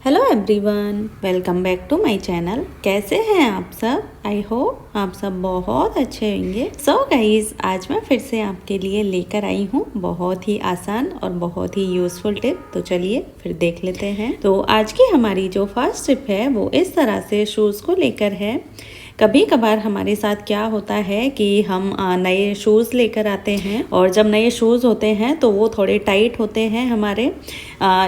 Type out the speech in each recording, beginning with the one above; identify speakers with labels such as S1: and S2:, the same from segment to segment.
S1: Hello everyone, welcome back to my channel. कैसे हैं आप सब? आई होप आप सब बहुत अच्छे होंगे। सो गाइज, आज मैं फिर से आपके लिए लेकर आई हूँ बहुत ही आसान और बहुत ही यूजफुल टिप। तो चलिए फिर देख लेते हैं। तो आज की हमारी जो फर्स्ट टिप है वो इस तरह से शूज़ को लेकर है। कभी कभार हमारे साथ क्या होता है कि हम नए शूज़ लेकर आते हैं और जब नए शूज़ होते हैं तो वो थोड़े टाइट होते हैं हमारे।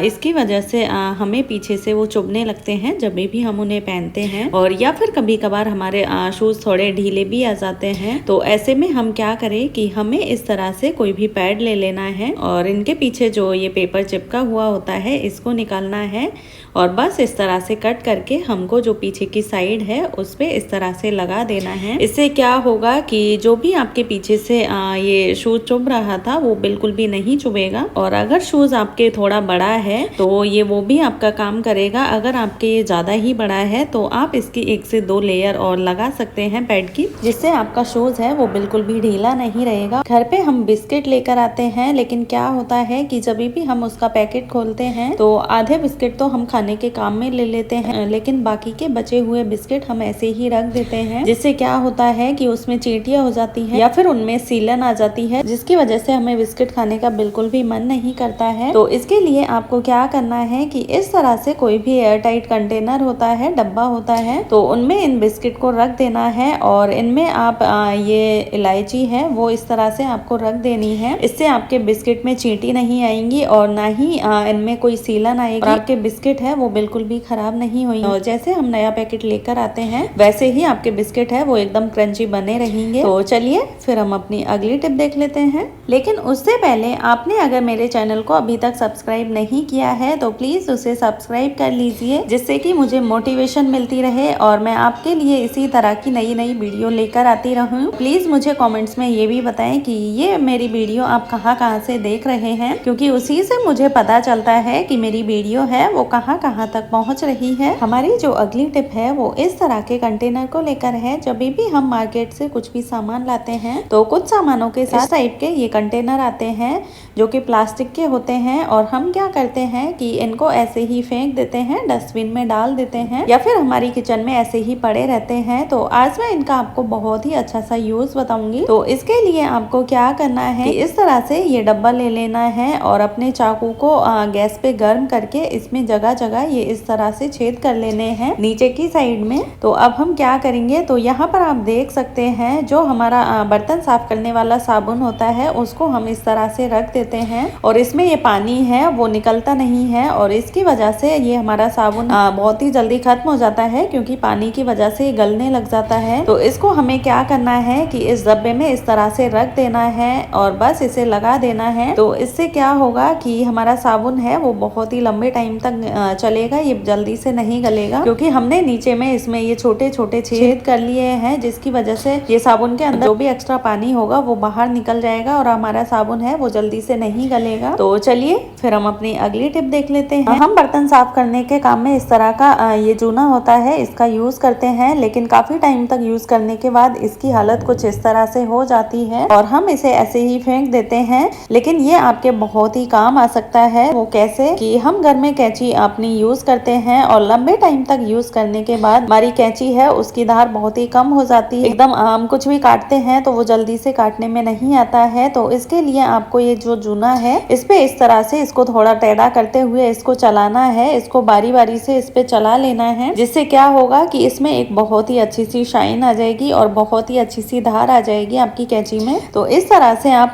S1: इसकी वजह से हमें पीछे से वो चुभने लगते हैं जब भी हम उन्हें पहनते हैं, और या फिर कभी कभार हमारे शूज़ थोड़े ढीले भी आ जाते हैं। तो ऐसे में हम क्या करें कि हमें इस तरह से कोई भी पैड ले लेना है और इनके पीछे जो ये पेपर चिपका हुआ होता है इसको निकालना है और बस इस तरह से कट करके हमको जो पीछे की साइड है उस पे इस तरह से लगा देना है। इससे क्या होगा कि जो भी आपके पीछे से ये शूज चुभ रहा था वो बिल्कुल भी नहीं चुभेगा। और अगर शूज आपके थोड़ा बड़ा है तो ये वो भी आपका काम करेगा। अगर आपके ये ज्यादा ही बड़ा है तो आप इसकी 1 से 2 लेयर और लगा सकते हैं पैड की, जिससे आपका शूज है वो बिल्कुल भी ढीला नहीं रहेगा। घर पे हम बिस्किट लेकर आते हैं, लेकिन क्या होता है कि जब भी हम उसका पैकेट खोलते हैं तो आधे बिस्किट तो हम खाने के काम में ले लेते हैं, लेकिन बाकी के बचे हुए बिस्किट हम ऐसे ही रख देते हैं, जिससे क्या होता है कि उसमें चींटियां हो जाती है या फिर उनमें सीलन आ जाती है, जिसकी वजह से हमें बिस्किट खाने का बिल्कुल भी मन नहीं करता है। तो इसके लिए आपको क्या करना है कि इस तरह से कोई भी एयर टाइट कंटेनर होता है, डब्बा होता है, तो उनमें इन बिस्किट को रख देना है और इनमें आप ये इलायची है वो इस तरह से आपको रख देनी है। इससे आपके बिस्किट में चींटी नहीं आएंगी और ना ही इनमें कोई सीलन आएगी। आपके बिस्किट है वो बिल्कुल भी खराब नहीं हुई। और जैसे हम नया पैकेट लेकर आते हैं वैसे ही आपके बिस्किट है वो एकदम क्रंची बने रहेंगे। तो चलिए फिर हम अपनी अगली टिप देख लेते हैं। लेकिन उससे पहले आपने अगर मेरे चैनल को अभी तक सब्सक्राइब नहीं किया है तो प्लीज उसे सब्सक्राइब कर लीजिए, जिससे कि मुझे मोटिवेशन मिलती रहे और मैं आपके लिए इसी तरह की नई नई वीडियो लेकर आती रहूं। प्लीज मुझे कमेंट्स में ये भी बताएं कि ये मेरी वीडियो आप कहां से देख रहे हैं, क्योंकि उसी से मुझे पता चलता है कि मेरी वीडियो है वो कहां तक पहुंच रही है। हमारी जो अगली टिप है वो इस तरह के कंटेनर को लेकर है। जब भी हम मार्केट से कुछ भी सामान लाते हैं तो कुछ सामानों के साथ टाइप के ये कंटेनर आते हैं जो कि प्लास्टिक के होते हैं, और हम क्या करते हैं कि इनको ऐसे ही फेंक देते हैं, डस्टबिन में डाल देते हैं या फिर हमारी किचन में ऐसे ही पड़े रहते हैं। तो आज मैं इनका आपको बहुत ही अच्छा सा यूज बताऊंगी। तो इसके लिए आपको क्या करना है कि इस तरह से ये डब्बा ले लेना है और अपने चाकू को गैस पे गर्म करके इसमें जगह जगह ये इस तरह से छेद कर लेने हैं नीचे की साइड में। तो अब हम क्या करेंगे, तो यहाँ पर आप देख सकते हैं जो हमारा बर्तन साफ करने वाला साबुन होता है उसको हम इस तरह से रख देते हैं और इसमें ये पानी है वो निकलता नहीं है, और इसकी वजह से ये हमारा साबुन बहुत ही जल्दी खत्म हो जाता है, क्योंकि पानी की वजह से ये गलने लग जाता है। तो इसको हमें क्या करना है कि इस डब्बे में इस तरह से रख देना है और बस इसे लगा देना है। तो इससे क्या होगा कि हमारा साबुन है वो बहुत ही लंबे टाइम तक चलेगा, ये जल्दी से नहीं गलेगा, क्योंकि हमने नीचे में इसमें ये छोटे छोटे छेद कर लिए हैं, जिसकी वजह से ये साबुन के अंदर जो भी एक्स्ट्रा पानी होगा वो बाहर निकल जाएगा और हमारा साबुन है वो जल्दी से नहीं गलेगा। तो चलिए फिर हम अपनी अगली टिप देख लेते हैं। हम बर्तन साफ करने के काम में इस तरह का ये जूना होता है इसका यूज करते हैं, लेकिन काफी टाइम तक यूज करने के बाद इसकी हालत कुछ इस तरह से हो जाती है और हम इसे ऐसे ही फेंक देते हैं। लेकिन ये आपके बहुत ही काम आ सकता है। वो कैसे कि हम घर में कैंची अपनी यूज करते हैं और लंबे टाइम तक यूज करने के बाद हमारी कैंची है उसकी धार बहुत ही कम हो जाती है। एकदम हम कुछ भी काटते हैं तो वो जल्दी से काटने में नहीं आता है। तो इसके लिए आपको ये जो जूना है इस पे इस तरह से इसको थोड़ा टेढ़ा करते हुए इसको चलाना है, इसको बारी बारी से इस पे चला लेना है, जिससे क्या होगा कि इसमें एक बहुत ही अच्छी सी शाइन आ जाएगी और बहुत ही अच्छी सी धार आ जाएगी आपकी कैंची में। तो इस तरह से आप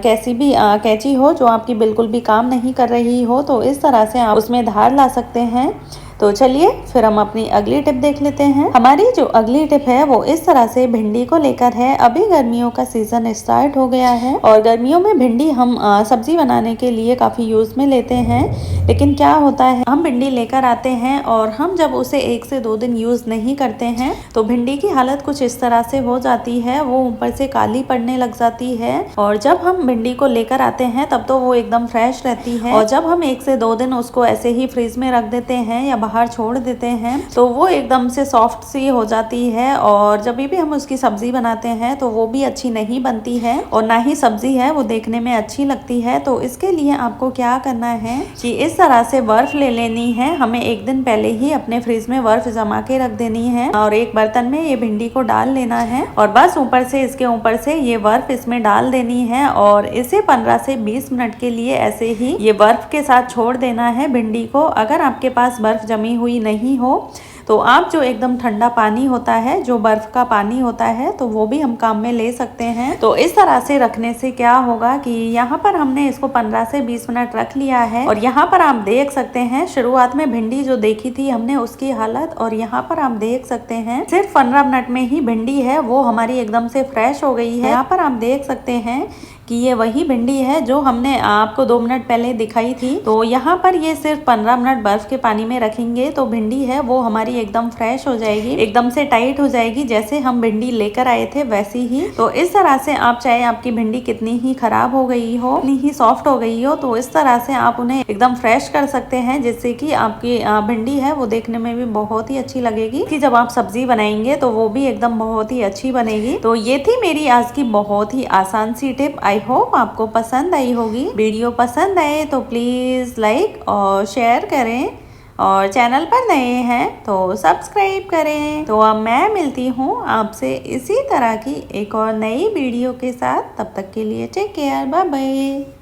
S1: कैसी भी कैंची हो जो आपकी बिल्कुल भी काम नहीं कर रही हो तो इस तरह से आप उसमें धार ला सकते हैं। तो चलिए फिर हम अपनी अगली टिप देख लेते हैं। हमारी जो अगली टिप है वो इस तरह से भिंडी को लेकर है। अभी गर्मियों का सीजन स्टार्ट हो गया है और गर्मियों में भिंडी हम सब्जी बनाने के लिए काफी यूज में लेते हैं, लेकिन क्या होता है हम भिंडी लेकर आते हैं और हम जब उसे 1 से 2 दिन यूज नहीं करते हैं तो भिंडी की हालत कुछ इस तरह से हो जाती है, वो ऊपर से काली पड़ने लग जाती है। और जब हम भिंडी को लेकर आते हैं तब तो वो एकदम फ्रेश रहती है, और जब हम 1 से 2 दिन उसको ऐसे ही फ्रिज में रख देते हैं या बाहर छोड़ देते हैं तो वो एकदम से सॉफ्ट सी हो जाती है और जब भी हम उसकी सब्जी बनाते हैं तो वो भी अच्छी नहीं बनती है और ना ही सब्जी है वो देखने में अच्छी लगती है। तो इसके लिए आपको क्या करना है कि इस तरह से बर्फ ले लेनी है। हमें एक दिन पहले ही अपने फ्रिज में बर्फ जमा के रख देनी है और एक बर्तन में ये भिंडी को डाल लेना है और बस ऊपर से इसके ऊपर से ये बर्फ इसमें डाल देनी है और इसे 15 से 20 मिनट के लिए ऐसे ही ये बर्फ के साथ छोड़ देना है भिंडी को। अगर आपके पास बर्फ जमी हुई नहीं हो तो आप जो एकदम ठंडा पानी होता है, जो बर्फ का पानी होता है, तो वो भी हम काम में ले सकते हैं। तो इस तरह से रखने से क्या होगा कि यहाँ पर हमने इसको 15 से 20 मिनट रख लिया है और यहाँ पर आप देख सकते हैं शुरुआत में भिंडी जो देखी थी हमने उसकी हालत और यहाँ पर आप देख सकते हैं सिर्फ 15 मिनट में ही भिंडी है वो हमारी एकदम से फ्रेश हो गई है। यहाँ पर आप देख सकते हैं कि ये वही भिंडी है जो हमने आपको 2 मिनट पहले दिखाई थी। तो यहाँ पर ये सिर्फ 15 मिनट बर्फ के पानी में रखेंगे तो भिंडी है वो हमारी एकदम फ्रेश हो जाएगी, एकदम से टाइट हो जाएगी, जैसे हम भिंडी लेकर आए थे वैसी ही। तो इस तरह से आप चाहे आपकी भिंडी कितनी ही खराब हो गई हो, कितनी ही सॉफ्ट हो गई हो, तो इस तरह से आप उन्हें एकदम फ्रेश कर सकते हैं जिससे कि आपकी भिंडी है वो देखने में भी बहुत ही अच्छी लगेगी कि जब आप सब्जी बनाएंगे तो वो भी एकदम बहुत ही अच्छी बनेगी। तो ये थी मेरी आज की बहुत ही आसान सी टिप। आई होप आपको पसंद आई होगी। वीडियो पसंद आए तो प्लीज लाइक और शेयर करें और चैनल पर नए हैं तो सब्सक्राइब करें। तो अब मैं मिलती हूँ आपसे इसी तरह की एक और नई वीडियो के साथ। तब तक के लिए टेक केयर, बाय बाय।